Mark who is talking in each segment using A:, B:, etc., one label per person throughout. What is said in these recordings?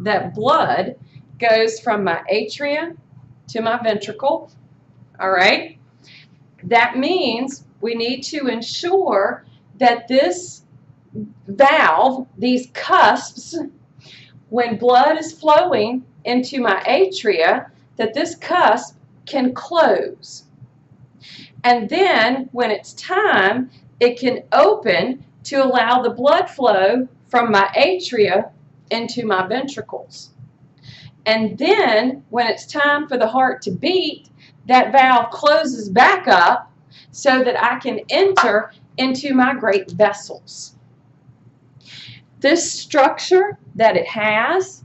A: that blood goes from my atria to my ventricle. All right? That means we need to ensure that this valve, these cusps, when blood is flowing into my atria, that this cusp can close. And then when it's time, it can open to allow the blood flow from my atria into my ventricles. And then when it's time for the heart to beat, that valve closes back up so that I can enter into my great vessels. This structure that it has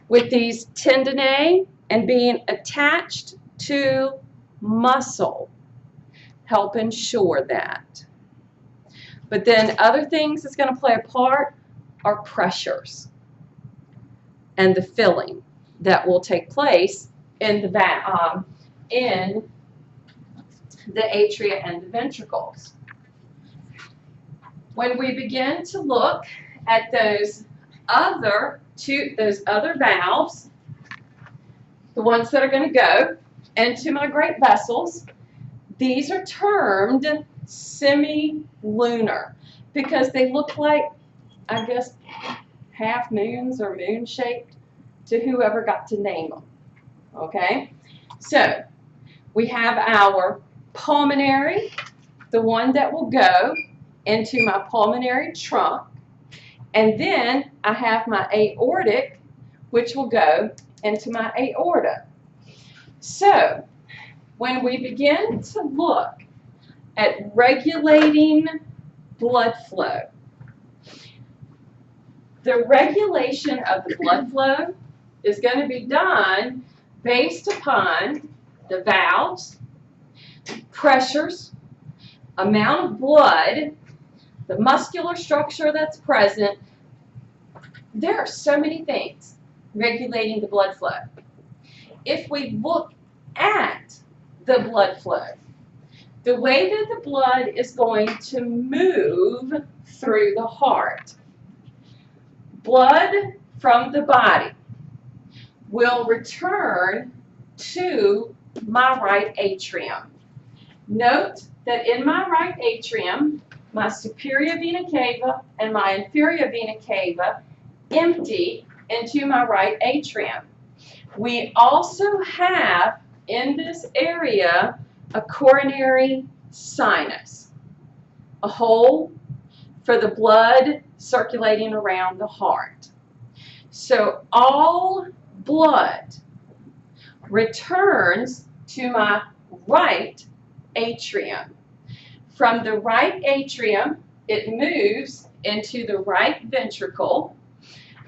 A: with these tendonae and being attached to muscle help ensure that. But then other things that's going to play a part are pressures and the filling that will take place in the atria and the ventricles. When we begin to look at those other valves, the ones that are going to go into my great vessels, these are termed semi-lunar because they look like, I guess, half moons or moon-shaped to whoever got to name them. Okay? So, we have our pulmonary, the one that will go into my pulmonary trunk, and then I have my aortic, which will go into my aorta. So, when we begin to look at regulating blood flow, the regulation of the blood flow is going to be done based upon the valves, pressures, amount of blood, the muscular structure that's present. There are so many things regulating the blood flow. If we look at the blood flow, the way that the blood is going to move through the heart, blood from the body will return to my right atrium. Note that in my right atrium, my superior vena cava and my inferior vena cava empty into my right atrium. We also have in this area a coronary sinus, a hole for the blood circulating around the heart. So all blood returns to my right atrium. From the right atrium, it moves into the right ventricle.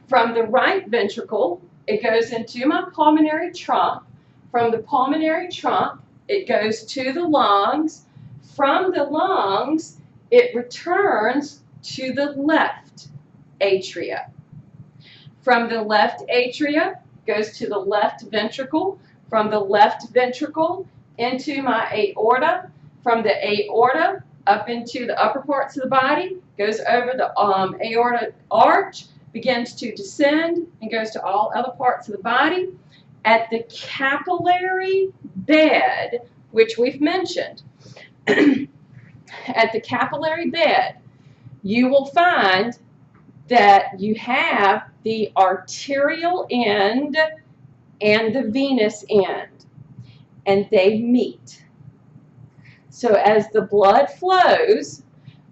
A: From the right ventricle, it goes into my pulmonary trunk. From the pulmonary trunk, it goes to the lungs. From the lungs, it returns to the left atria. From the left atria, goes to the left ventricle. From the left ventricle, into my aorta. From the aorta, up into the upper parts of the body, goes over the aortic arch, begins to descend, and goes to all other parts of the body. At the capillary bed, which we've mentioned, at the capillary bed, you will find that you have the arterial end and the venous end, and they meet. So as the blood flows,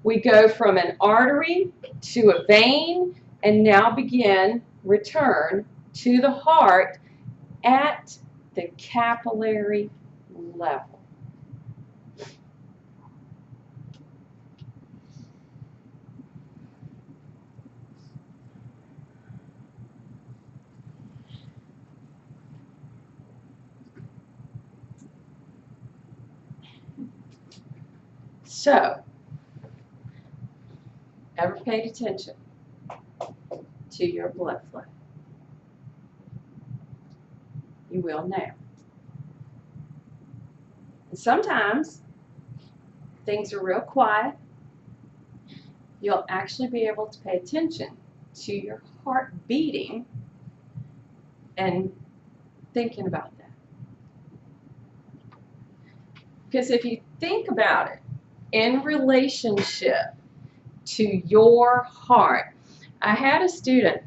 A: we go from an artery to a vein, and now begin return to the heart at the capillary level. So, ever paid attention to your blood flow? You will now. And sometimes things are real quiet. You'll actually be able to pay attention to your heart beating and thinking about that. Because if you think about it in relationship to your heart, I had a student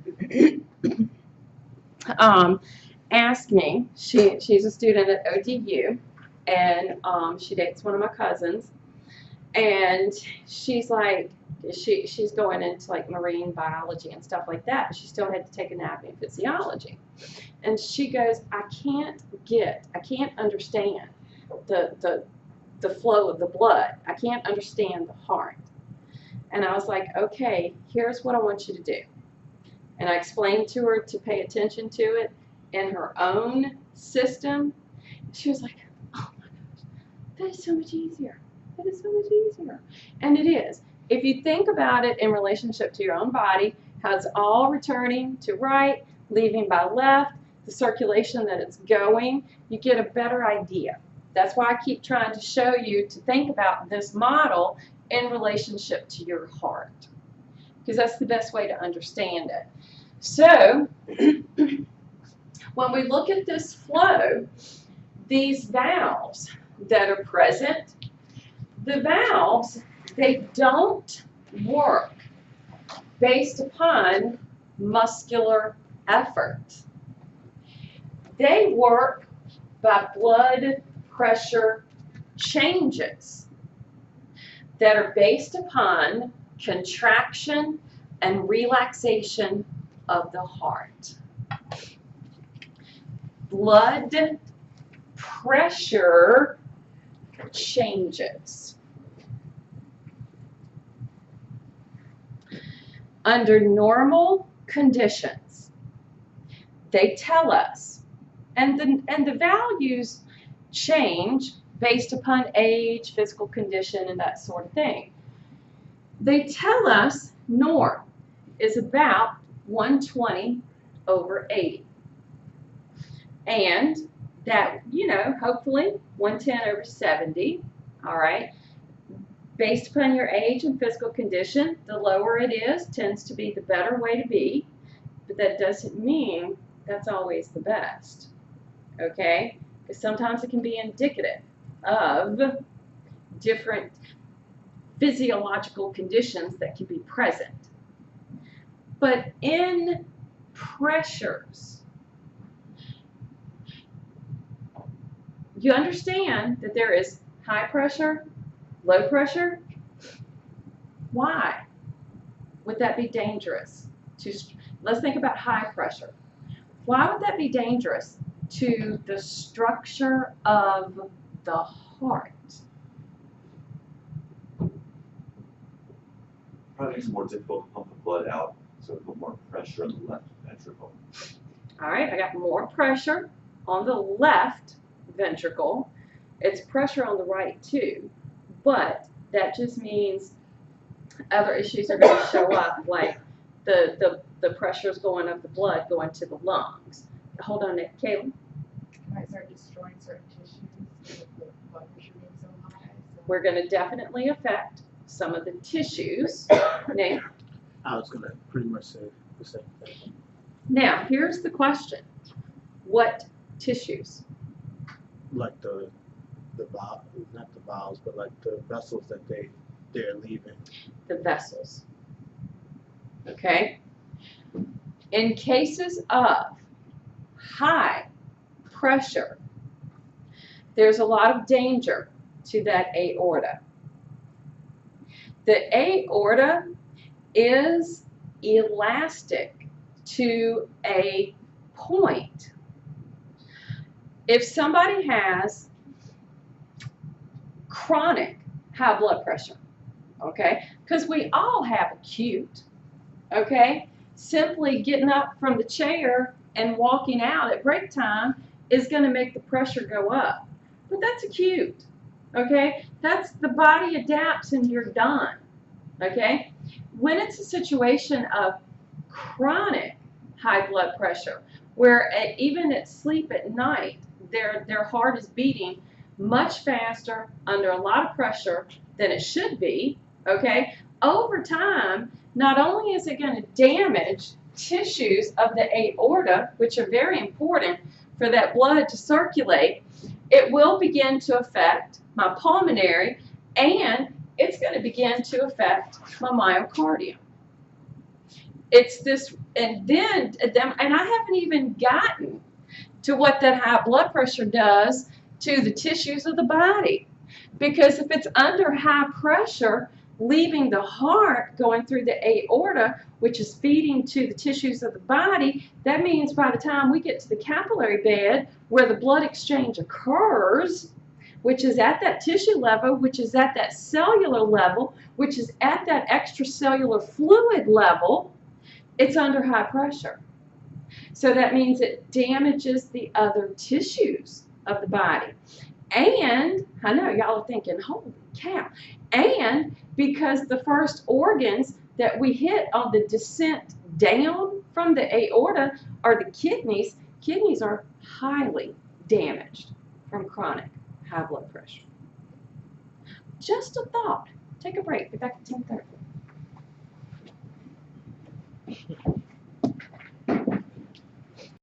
A: ask me, she's a student at ODU, and she dates one of my cousins, and she's like, she's going into like marine biology and stuff like that, but she still had to take anatomy and physiology. And she goes, I can't understand the flow of the blood. I can't understand the heart. And I was like, okay, here's what I want you to do. And I explained to her to pay attention to it in her own system. She was like, oh my gosh, that is so much easier. That is so much easier. And it is. If you think about it in relationship to your own body, how it's all returning to right, leaving by left, the circulation that it's going, you get a better idea. That's why I keep trying to show you to think about this model in relationship to your heart, because that's the best way to understand it. So when we look at this flow, these valves that are present, the valves, they don't work based upon muscular effort. They work by blood pressure changes that are based upon contraction and relaxation of the heart. Blood pressure changes. Under normal conditions, they tell us, and the values change based upon age, physical condition, and that sort of thing. They tell us norm is about 120/80. And that, you know, hopefully 110/70, all right? Based upon your age and physical condition, the lower it is tends to be the better way to be, but that doesn't mean that's always the best, okay? Because sometimes it can be indicative of different physiological conditions that can be present. But in pressures, you understand that there is high pressure, low pressure. Why would that be dangerous? Let's think about high pressure. Why would that be dangerous to the structure of the heart?
B: Probably makes it more difficult to pump the blood out, so put more pressure on the left ventricle.
A: All right, I got more pressure on the left ventricle. It's pressure on the right too, but that just means other issues are going to show up, like the pressure's going of the blood going to the lungs. Hold on, Nick. Caleb?
C: Might start destroying certain tissues with the blood pressure being so high. So.
A: We're going to definitely affect some of the tissues. Nick?
D: I was going to pretty much say the same thing.
A: Now, here's the question. What tissues?
D: Like the not the valves, but like the vessels that they're leaving.
A: The vessels. Okay? In cases of high pressure, there's a lot of danger to that aorta. The aorta is elastic to a point. If somebody has chronic high blood pressure, okay, because we all have acute, okay, simply getting up from the chair and walking out at break time is going to make the pressure go up. But that's acute, okay? That's the body adapts and you're done, okay? When it's a situation of chronic high blood pressure, where even at sleep at night, their heart is beating much faster under a lot of pressure than it should be, okay? Over time, not only is it going to damage tissues of the aorta, which are very important for that blood to circulate, it will begin to affect my pulmonary, and it's going to begin to affect my myocardium. It's this, and I haven't even gotten to what that high blood pressure does to the tissues of the body. Because if it's under high pressure, leaving the heart, going through the aorta, which is feeding to the tissues of the body, that means by the time we get to the capillary bed, where the blood exchange occurs, which is at that tissue level, which is at that cellular level, which is at that extracellular fluid level, it's under high pressure. So that means it damages the other tissues of the body. And, I know y'all are thinking, holy cow. And because the first organs that we hit on the descent down from the aorta are the kidneys, kidneys are highly damaged from chronic high blood pressure. Just a thought. Take a break. Be back at 10:30.